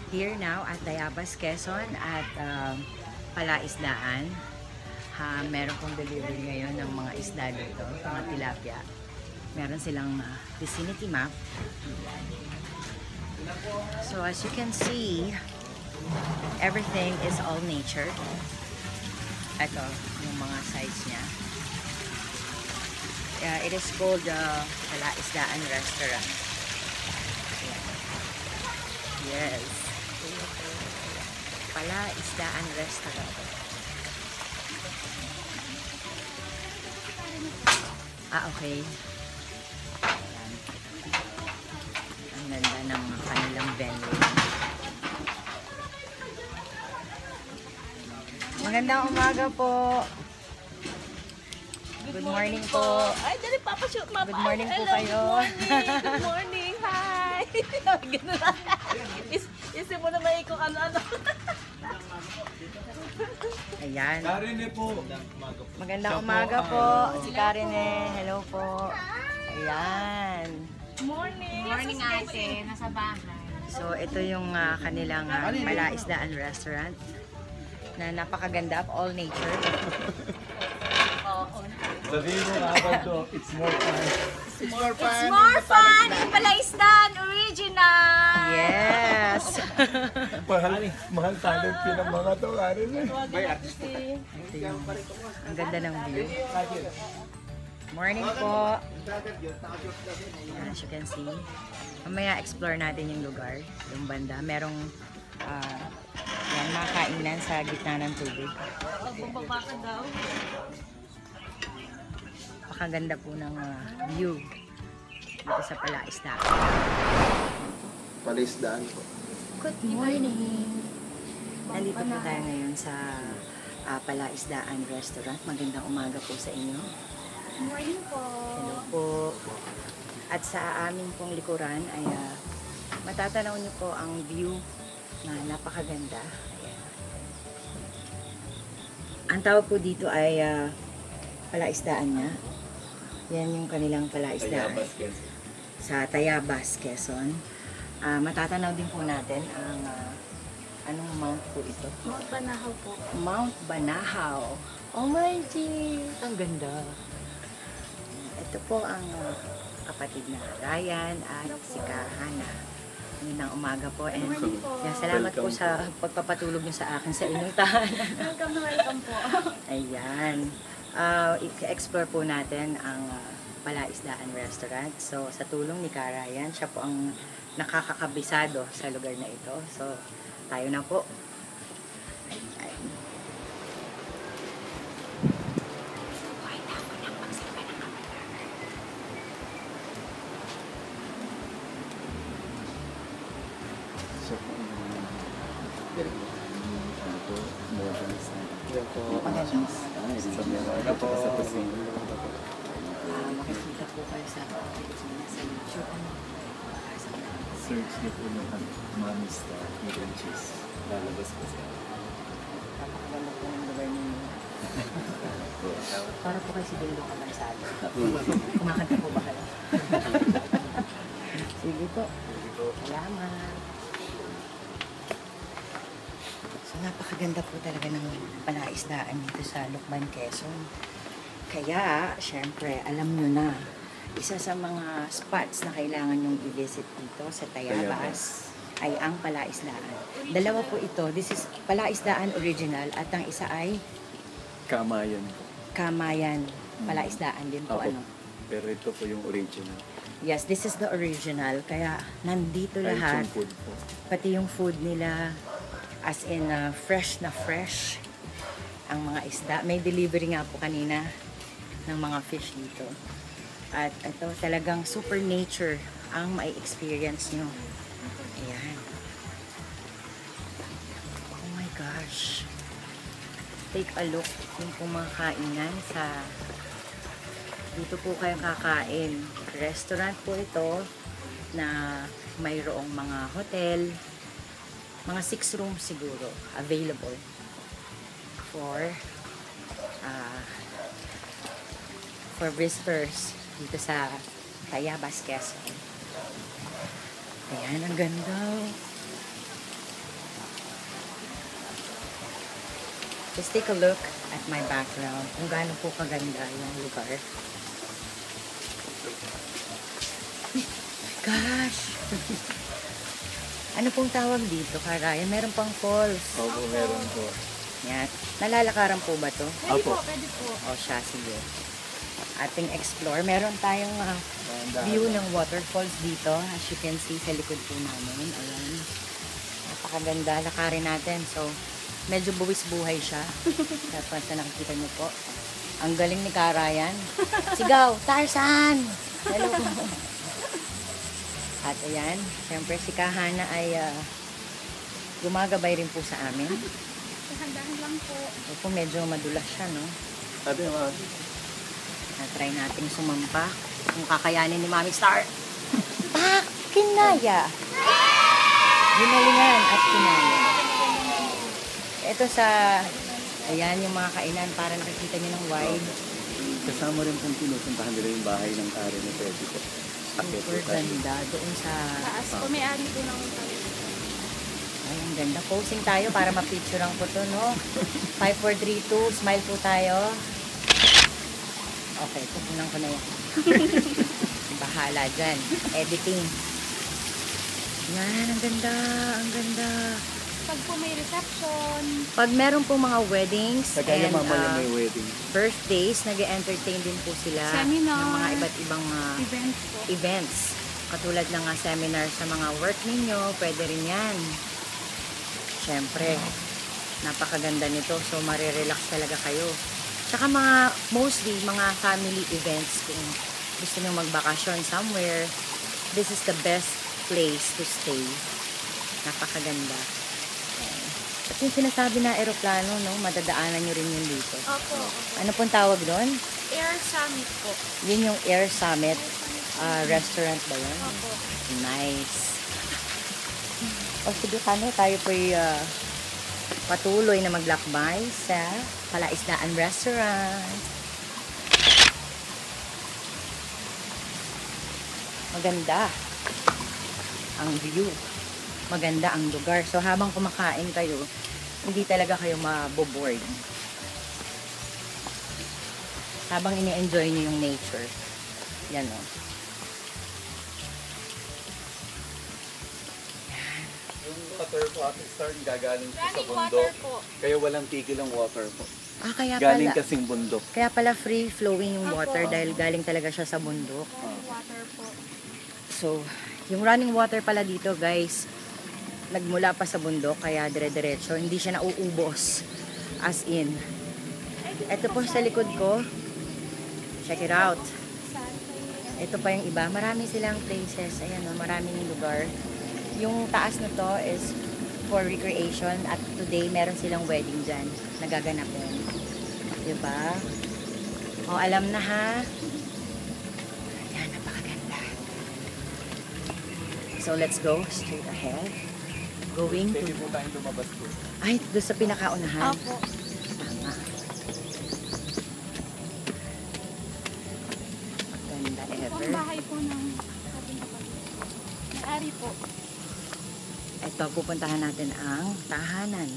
here now at Tayabas, Quezon at Palaisdaan. Meron pong delivery ngayon ng mga isda dito, mga tilapia. Meron silang vicinity map. So as you can see, everything is all nature. Ito, yung mga size niya. It is called Palaisdaan Restaurant. Yes. Palaisdaan Restaurant. Okay. Ayan. Ang ganda ng kanilang venue. Magandang umaga po. Good morning po. Ay, dali papashoot, ma'am. Good morning po kayo. Good morning. Hi. Isip mo na may kung ano-ano. Ayan. Karine po. Magandang umaga po. Si Karine. Hello po. Ayan. Morning. Morning ate, nasa bahay. So, ito yung kanilang Palaisdaan Restaurant na napakaganda, all nature. Sabihin mo nga ba ito, it's more fun. It's more fun. It's more fun in Palaisdaan Original! Yes! Mahal talent yun ang mga to, Karine. Ito yung, ang ganda ng view. Morning po. As you can see. Mamaya explore natin yung lugar, yung banda. Merong yan, mga kainan sa gitna ng tubig. Pagbabaka daw. Pakaganda po ng view dito sa Palaisdaan. Palaisdaan po. Good morning! Nandito po tayo ngayon sa Palaisdaan Restaurant. Magandang umaga po sa inyo. Morning po. Hello po. At sa aming pong likuran ay matatanaw niyo po ang view na napakaganda. Ayan. Ang tawag po dito ay Palaisdaan niya. Yan yung kanilang Palaisdaan. Sa Tayabas, Quezon. Matatanaw din po natin ang anong mount po ito? Mount Banahaw po. Mount Banahaw. Oh my G! Ang ganda. Ito po ang kapatid na Ryan at si Kahana. Magandang umaga po. And yan, salamat po sa pagpapatulog niyo sa akin sa inyong tahanan. Welcome na welcome po. Ayan. I-explore po natin ang Palaisdaan Restaurant. So, sa tulong ni Ryan, siya po ang nakakakabisado sa lugar na ito. So, tayo na po. Ayan. Makikita po kayo sa YouTube. Search niyo po ng Mami Star, Meron Cheese. Lalabas po siya. Napakaganda po ng lugar ninyo. Para po kayo si Bello Kamansado. Kumakanta po ba kayo? Sige po. Salamat. So, napakaganda po talaga ng Palaisdaan dito sa Lucban, Quezon. Kaya, syempre, alam nyo na, isa sa mga spots na kailangan nyong i-visit dito sa Tayabas ay ang Palaisdaan. Dalawa po ito. This is Palaisdaan Original at ang isa ay Kamayan po. Kamayan. Palaisdaan din po. Apo. Ano? Pero ito po yung original. Yes, this is the original. Kaya nandito Kahit lahat. yung food po. Pati yung food nila, as in fresh na fresh ang mga isda. May delivery nga po kanina ng mga fish dito. At ito talagang super nature ang may experience nyo. Ayan. Oh my gosh. Take a look yung pong mga kainan sa dito po kayo kakain. Restaurant po ito na mayroong mga hotel, mga 6 rooms siguro available for visitors dito sa Tayabas, Quezon. Ayan, ang ganda. Just take a look at my background. Kung gaano po kaganda yung lugar. Gosh! Ano pong tawag dito, Karayan? Meron pang falls. Opo, meron po. Yan. Nalalakaran po ba to? Pwede Apo. po, pwede po. O siya, sige. Ating explore. Meron tayong Dahan-dahan. view ng waterfalls dito. As you can see sa likod po namin. Ayan. Napakaganda. Lakarin natin. So, medyo buwis buhay siya. Dapat na nakikita niyo po. Ang galing ni Karayan. Sigaw! Tarzan! Hello po. At ayan, siyempre si Kahana ay gumagabay rin po sa amin. Dahan-dahan lang po. So po medyo madulas siya, no? Sabi mga Na-try nating sumampa. Kung kakayanin ni Mami Star. Pak! Kinaya! Ginalingan at kinaya. Ito sa, ayan yung mga kainan, parang nakikita niyo ng wide. kasama rin pong pinupuntahan nila yung bahay ng Karen ni Pwede po. Super ganda. Doon sa, Taas po, may ari po ng ay ang ganda. Posing tayo para ma-picturean ko to, no? 5, 4, 3, 2, smile po tayo. Okay, pupunan ko na yan. Bahala dyan. Editing. Yan, ang ganda, ang ganda. Pag po may reception, Pag meron po mga weddings Kagaya and mamaya may wedding. birthdays, nag-entertain din po sila Seminar. ng mga iba't ibang events po. events. Katulad ng seminar sa mga work ninyo, pwede rin yan. Siyempre, napakaganda nito. So, marirelax talaga kayo. Tsaka mostly, mga family events. Kung gusto nyo magbakasyon somewhere, this is the best place to stay. Napakaganda. Ayan. At yung sinasabi na aeroplano, no, madadaanan nyo rin yun dito. Opo. Ano pong tawag doon? Air Summit po. Yun yung Air Summit restaurant ba yun? Opo. Nice. O sige, tayo po'y patuloy na maglakbay sa Palaisdaan Restaurant. Maganda ang view. Maganda ang lugar. So habang kumakain kayo, hindi talaga kayo maboboard. Habang ini-enjoy nyo yung nature. Yan o. Yung water po, Ate Star, gagaling po sa Running bundok. water po. Kaya walang tigil ang water po. Ah, kaya Galing pala. kasing bundok. Kaya pala free flowing yung water Opo. dahil galing talaga siya sa bundok. Running water po. So, yung running water pala dito, guys, nagmula pa sa bundok kaya dire-diretso, hindi siya nauubos. As in. Ito po sa likod ko. Check it out. Ito pa yung iba. Marami silang places. Ayan o, maraming lugar. Yung taas na to is for recreation at today meron silang wedding dyan. Nagaganapin. Diba? O, alam na ha. Ayan, napakaganda. So, let's go straight ahead. Going Pwede to... po tayong lumabas po. Ay, doon sa pinakaunahan. Opo. Tama. Ganda Ito ever. ang bahay po ng ating kapatid. May-ari po. Ito, pupuntahan natin ang tahanan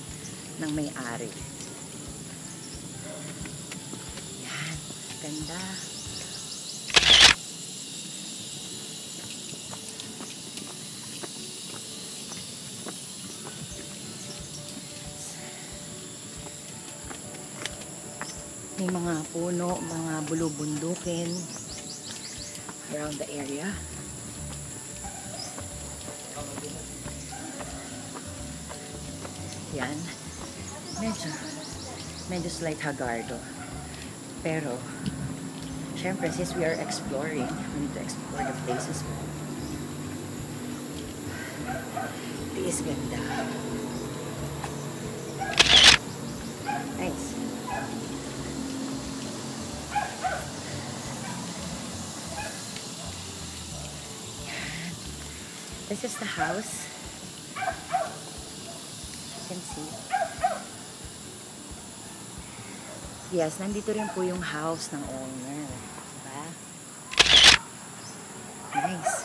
ng may-ari. Yan. Ganda. May mga puno, mga bulubundukin around the area. Yan. Medyo slight hagardo. Pero, syempre, since we are exploring, we need to explore the places. This ganda. Nice. This is the house. You can see. Yes, nandito rin po yung house ng owner. Diba? Nice.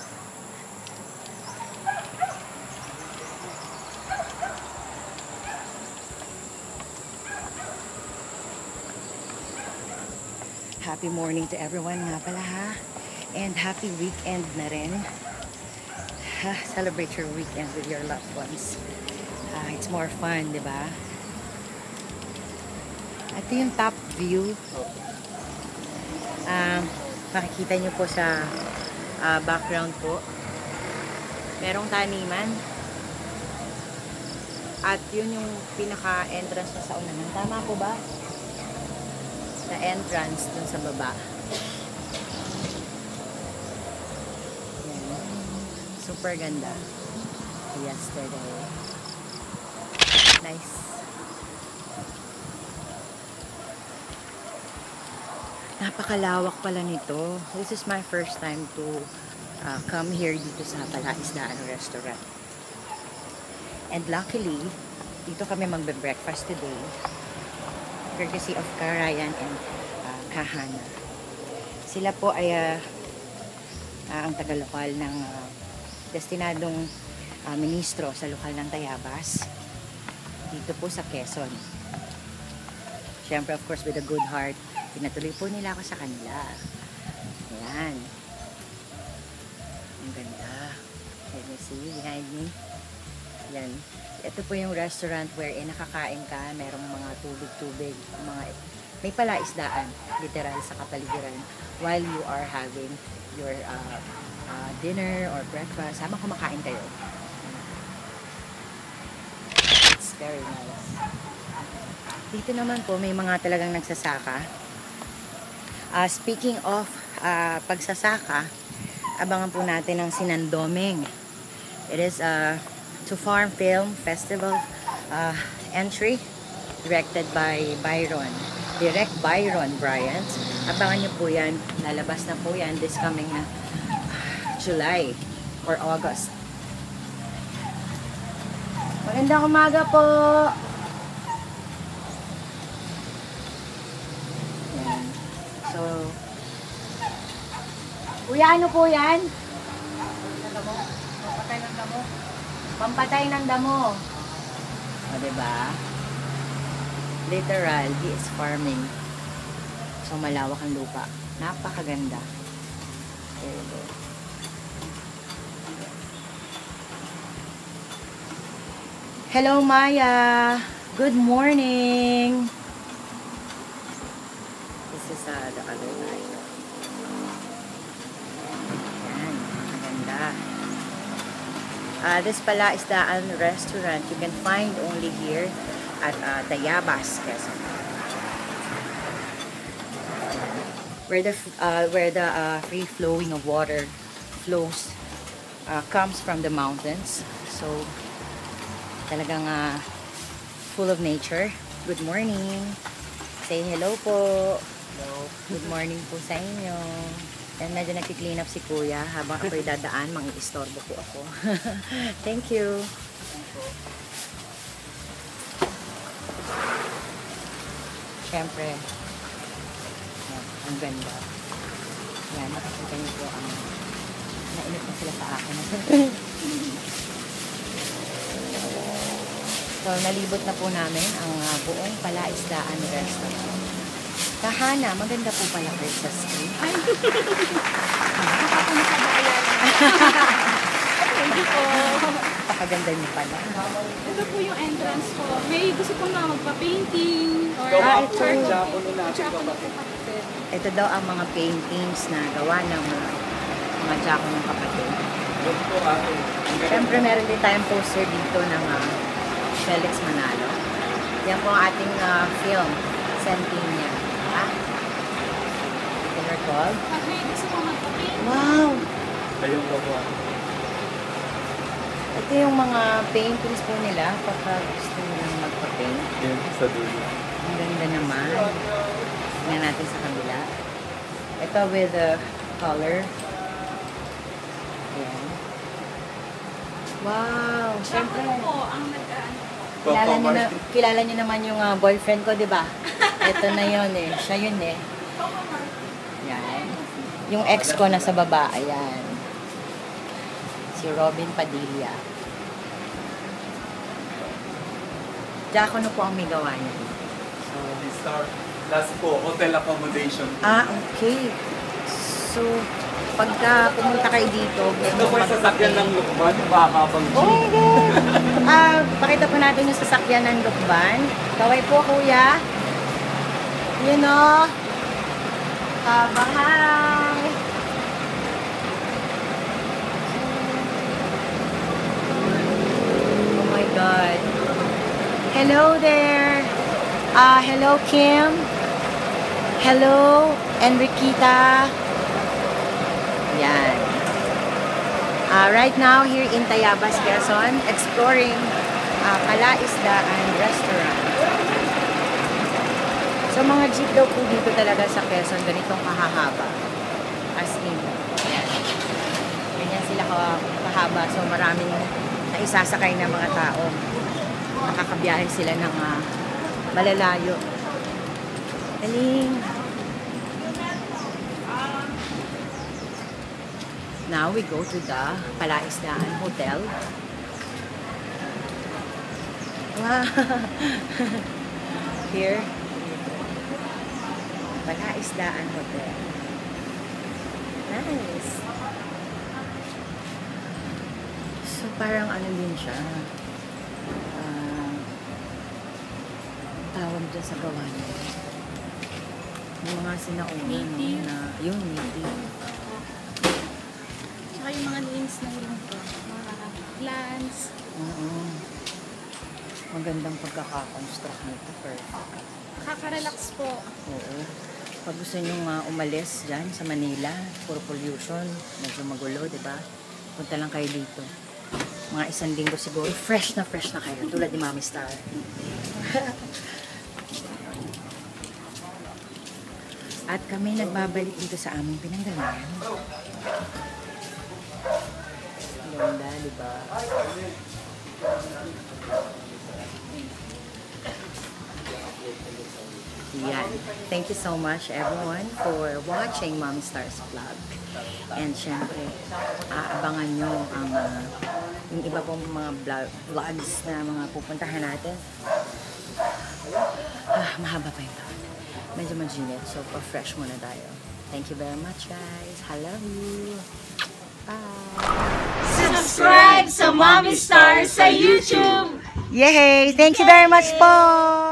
Happy morning to everyone nga pala ha. And happy weekend na rin. Celebrate your weekend with your loved ones. It's more fun, di ba? Ito yung top view. Makikita nyo po sa background po. Merong taniman. At yun yung pinaka-entrance na sa unahan. Tama po ba? Sa entrance dun sa baba. Yan. Super ganda. Yesterday. Nice. Napakalawak pala nito. This is my first time to come here dito sa Palaisdaan Restaurant. And luckily, dito kami magbe-breakfast today. Courtesy of Karayan and Kahana. Sila po ay ang taga-lokal ng destinadong ministro sa lokal ng Tayabas. Dito po sa Quezon. Siyempre, of course, with a good heart, pinatuloy po nila ako sa kanila. Ayan. Ang ganda. Can you see behind me? Yan. Ito po yung restaurant wherein nakakain ka, merong mga tubig-tubig, may palaisdaan, literal sa kapaligiran, while you are having your dinner or breakfast, habang kumakain kayo. It's very nice. Dito naman po, may mga talagang nagsasaka. Speaking of pagsasaka, abangan po natin ang Sinandoming. It is to Farm Film Festival entry directed by Direct Byron Bryant. Abangan nyo po yan. Lalabas na po yan this coming July or August. Magandang umaga po! Yan. So, kuya, ano po yan? Pampatay ng damo. Pampatay ng damo. O, diba? Literal, he is farming. So, malawak ang lupa. Napakaganda. There you go. Hello, Maya. Good morning. This is the other side. Yan, maganda. This Palaisdaan restaurant you can find only here at Tayabas, Quezon. Where the free flowing of water flows comes from the mountains. So talagang full of nature. Good morning. Say hello po. Hello. Good morning po sa inyo. And medyo nag-clean up si Kuya habang ako'y dadaan, mang-istorbo po ako. Thank you. Siyempre, yan, ang ganda. Yan, makikita niyo po ang nainip na sila sa akin. So, nalibot na po namin ang buong Palaisdaan Restaurant. Kahana, maganda po pala kayo sa street. Ay, nakakapunakabayan. Thank you po. Napakaganda niyo pala. Ito po yung entrance ko. May gusto po na magpa-painting or ito. kapatid. Ito daw ang mga paintings na gawa ng mga Jaco ng kapatid. Siyempre, meron din tayong poster dito ng Felix Manalo. Yan po ang ating film, Centennial. You can recall? Pag may gusto po magpa-paint. Wow! Ayun po po. Ito yung mga paintings po nila pagka gusto nilang magpa-paint. Yan, sa dulo. Ang ganda naman. Tingnan natin sa kabila. Ito with the color. Ayan. Wow! Siyempre, Ako po ang nag-ano. kilala niyo naman yung boyfriend ko, di ba? Ito na yun eh. Siya yun eh. Yan. Yung ex ko nasa baba. Ayan. Si Robin Padilla. Jaco na po ang may gawa niya. So, Last po, hotel accommodation. Ah, okay. So, pagka pumunta kayo dito, Ito po yung sasakyan ng Lukban, makakabang Oh my God! Pakita po natin yung sasakyan ng Lukban. Kaway po, kuya. You know. Hi! Oh my God. Hello there. Hello, Kim. Hello, Enriquita. Yan. Right now, here in Tayabas, Quezon, exploring Palaisdaan Restaurant. So, mga jeep daw po dito talaga sa Quezon, ganitong kahahaba. As in, yan. Ganyan sila kahaba. So, maraming naisasakay na mga tao. Nakakabiyahe sila ng malalayo. Galing. Now we go to the Palaisdaan Hotel. Wow! Here, Palaisdaan Hotel. Nice. So parang ano din siya. Tawag dyan sa gawa niya. Yung mga sinauna Native. na yung native. Tsaka yung mga names ng room ko. Mga plants. Magandang pagkakakonstruct nito. Perfect. Nakaka-relax po. Oo. Pag gusto nyo umalis dyan sa Manila, puro pollution, medyo magulo, di ba? Punta lang kayo dito. Mga 1 linggo siguro, fresh na kayo. Tulad ni Mami Star. At kami nagbabalik dito sa aming pinanggalingan. Ganda, di ba? Yan. Thank you so much everyone for watching Mommy Star's vlog. And syempre, aabangan nyo ang yung iba pong mga vlogs na mga pupuntahan natin. Mahaba pa yung vlog. Medyo maginit, so pa-fresh muna tayo. Thank you very much, guys. I love you. Bye. Subscribe sa Mommy Star sa YouTube! Yay! Thank you very much po!